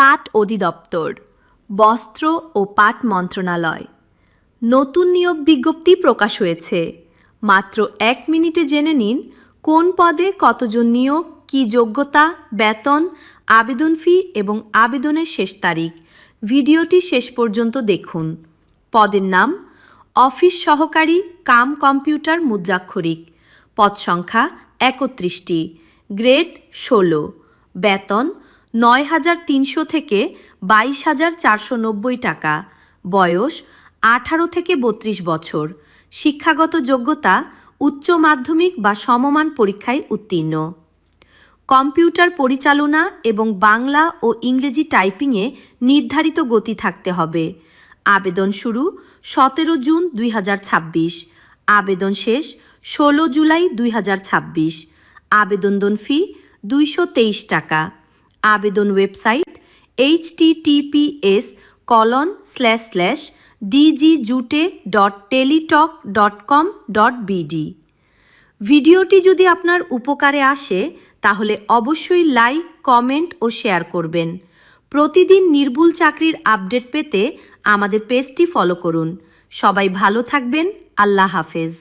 পাট অধিদপ্তর, বস্ত্র ও পাট মন্ত্রণালয়। নতুন নিয়োগ বিজ্ঞপ্তি প্রকাশ হয়েছে। মাত্র 1 মিনিটে জেনে নিন কোন পদে কতজন নিয়োগ, কী যোগ্যতা, বেতন, আবেদন ফি এবং আবেদনের শেষ তারিখ। ভিডিওটি শেষ পর্যন্ত দেখুন। পদের নাম অফিস সহকারী কাম কম্পিউটার মুদ্রাক্ষরিক। পদ সংখ্যা 31টি। গ্রেড 16। বেতন 9,300 থেকে 22,490 টাকা। বয়স 18 থেকে 32 বছর। শিক্ষাগত যোগ্যতা উচ্চ মাধ্যমিক বা সমমান পরীক্ষায় উত্তীর্ণ। কম্পিউটার পরিচালনা এবং বাংলা ও ইংরেজি টাইপিংয়ে নির্ধারিত গতি থাকতে হবে। আবেদন শুরু 17 জুন 2026। আবেদন শেষ 16 জুলাই 2026। আবেদন ফি 223 টাকা। আবেদন ওয়েবসাইট https://dgjute.teletalk.com.bd। ভিডিওটি যদি আপনার উপকারে আসে তাহলে অবশ্যই লাইক, কমেন্ট ও শেয়ার করবেন। প্রতিদিন নির্ভুল চাকরির আপডেট পেতে আমাদের পেজটি ফলো করুন। সবাই ভালো থাকবেন। আল্লাহ হাফেজ।